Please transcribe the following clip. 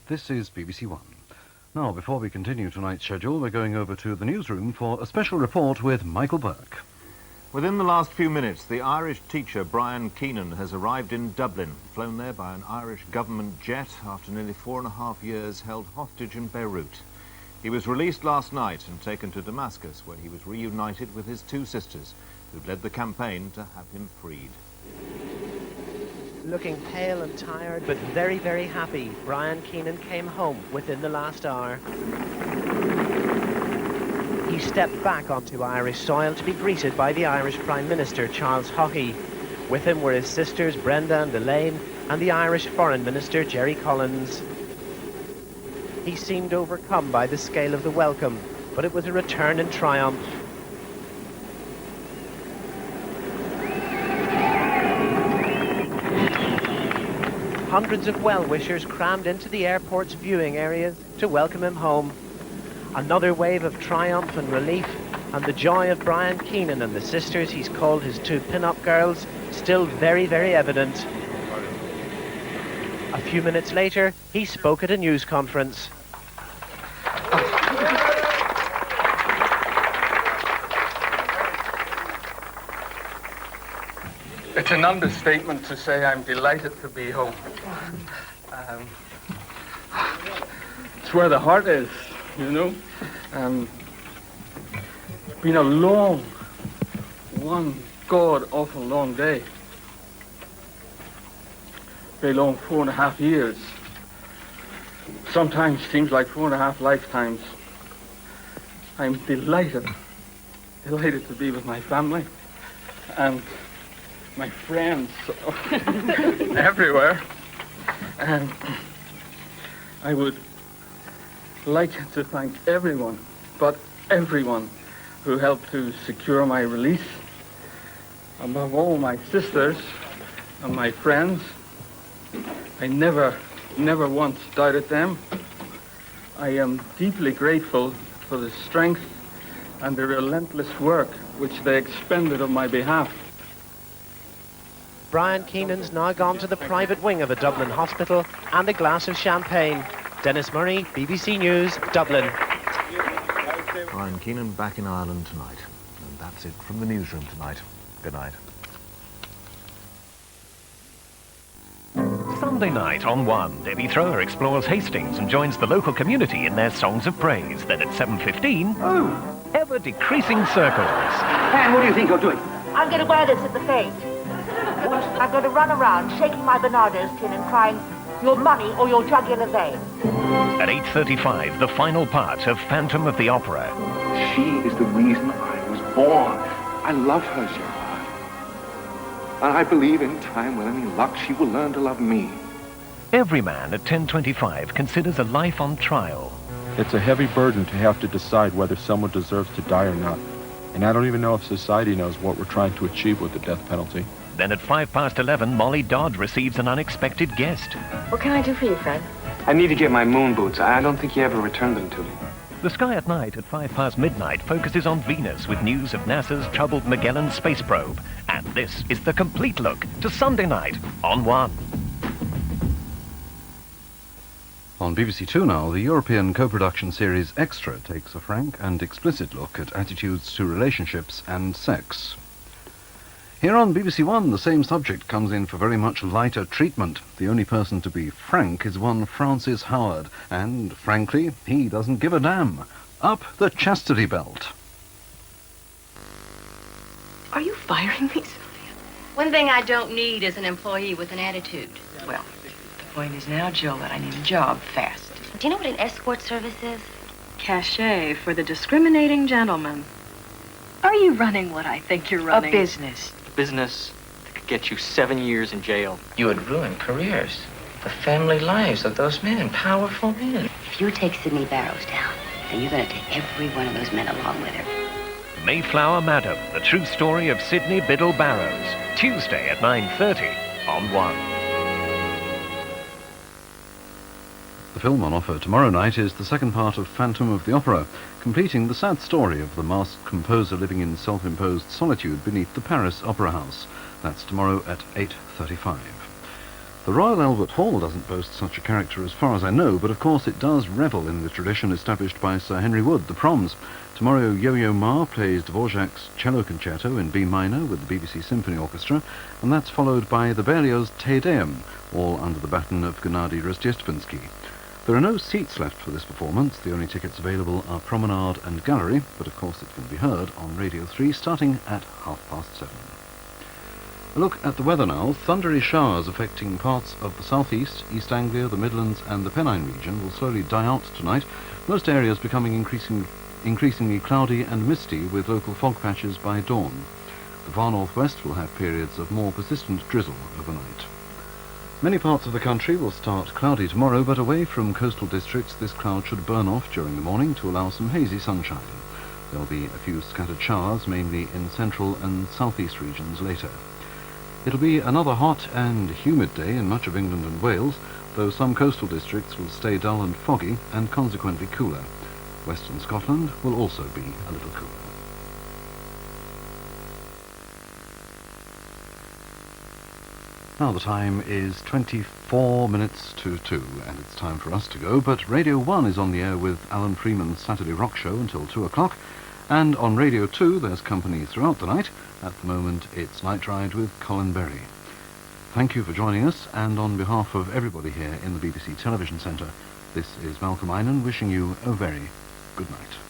This is BBC1. Now, before we continue tonight's schedule, we're going over to the newsroom for a special report with Michael Buerk. Within the last few minutes, the Irish teacher Brian Keenan has arrived in Dublin, flown there by an Irish government jet after nearly 4.5 years held hostage in Beirut. He was released last night and taken to Damascus, where he was reunited with his two sisters, who'd led the campaign to have him freed. Looking pale and tired, but very, very happy, Brian Keenan came home within the last hour. He stepped back onto Irish soil to be greeted by the Irish Prime Minister, Charles Haughey. With him were his sisters, Brenda and Elaine, and the Irish Foreign Minister, Gerry Collins. He seemed overcome by the scale of the welcome, but it was a return in triumph. Hundreds of well-wishers crammed into the airport's viewing areas to welcome him home. Another wave of triumph and relief, and the joy of Brian Keenan and the sisters he's called his two pin-up girls still very, very evident. A few minutes later, he spoke at a news conference. It's an understatement to say I'm delighted to be home. It's where the heart is, you know. It's been a long, one god-awful long day. Very long, 4.5 years. Sometimes seems like 4.5 lifetimes. I'm delighted to be with my family and my friends everywhere. And I would like to thank everyone, but everyone, who helped to secure my release. Above all, my sisters and my friends. I never once doubted them. I am deeply grateful for the strength and the relentless work which they expended on my behalf. Brian Keenan's now gone to the private wing of a Dublin hospital and a glass of champagne. Dennis Murray, BBC News, Dublin. Brian Keenan back in Ireland tonight. And that's it from the newsroom tonight. Good night. Sunday night on 1, Debbie Thrower explores Hastings and joins the local community in their songs of praise. Then at 7:15, ever-decreasing circles. Anne, what do you think you're doing? I'm going to wear this at the fete. I'm going to run around shaking my Bernardo's tin and crying, your money or your jugular vein. At 8:35, the final part of Phantom of the Opera. She is the reason I was born. I love her, Gerard. And I believe in time, with any luck, she will learn to love me. Every man at 10:25 considers a life on trial. It's a heavy burden to have to decide whether someone deserves to die or not. And I don't even know if society knows what we're trying to achieve with the death penalty. Then at 11:05, Molly Dodd receives an unexpected guest. What can I do for you, Fred? I need to get my moon boots. I don't think you ever returned them to me. The Sky at Night at midnight focuses on Venus with news of NASA's troubled Magellan space probe. And this is the complete look to Sunday night on 1. On BBC Two now, the European co-production series Extra takes a frank and explicit look at attitudes to relationships and sex. Here on BBC One, the same subject comes in for very much lighter treatment. The only person to be frank is one Francis Howard, and, frankly, he doesn't give a damn. Up the Chastity Belt. Are you firing me, Sylvia? One thing I don't need is an employee with an attitude. Well, the point is now, Jill, that I need a job fast. Do you know what an escort service is? Cachet for the discriminating gentleman. Are you running what I think you're running? A business. A business that could get you 7 years in jail. You would ruin careers, the family lives of those men, powerful men. If you take Sydney Barrows down, then you're going to take every one of those men along with her. Mayflower Madam, the true story of Sydney Biddle Barrows. Tuesday at 9:30 on 1. The film on offer tomorrow night is the second part of Phantom of the Opera, completing the sad story of the masked composer living in self-imposed solitude beneath the Paris Opera House. That's tomorrow at 8:35. The Royal Albert Hall doesn't boast such a character as far as I know, but of course it does revel in the tradition established by Sir Henry Wood, the Proms. Tomorrow Yo-Yo Ma plays Dvorak's cello concerto in B minor with the BBC Symphony Orchestra, and that's followed by the Berlioz Te Deum, all under the baton of Gennady Rostchestvinsky. There are no seats left for this performance. The only tickets available are Promenade and Gallery, but of course it can be heard on Radio 3 starting at 7:30. A look at the weather now. Thundery showers affecting parts of the southeast, East Anglia, the Midlands and the Pennine region will slowly die out tonight, most areas becoming increasingly cloudy and misty with local fog patches by dawn. The far northwest will have periods of more persistent drizzle overnight. Many parts of the country will start cloudy tomorrow, but away from coastal districts this cloud should burn off during the morning to allow some hazy sunshine. There'll be a few scattered showers, mainly in central and southeast regions later. It'll be another hot and humid day in much of England and Wales, though some coastal districts will stay dull and foggy and consequently cooler. Western Scotland will also be a little cooler. Now the time is 24 minutes to 2, and it's time for us to go, but Radio 1 is on the air with Alan Freeman's Saturday Rock Show until 2 o'clock, and on Radio 2 there's company throughout the night. At the moment it's Night Ride with Colin Berry. Thank you for joining us, and on behalf of everybody here in the BBC Television Centre, this is Malcolm Einan wishing you a very good night.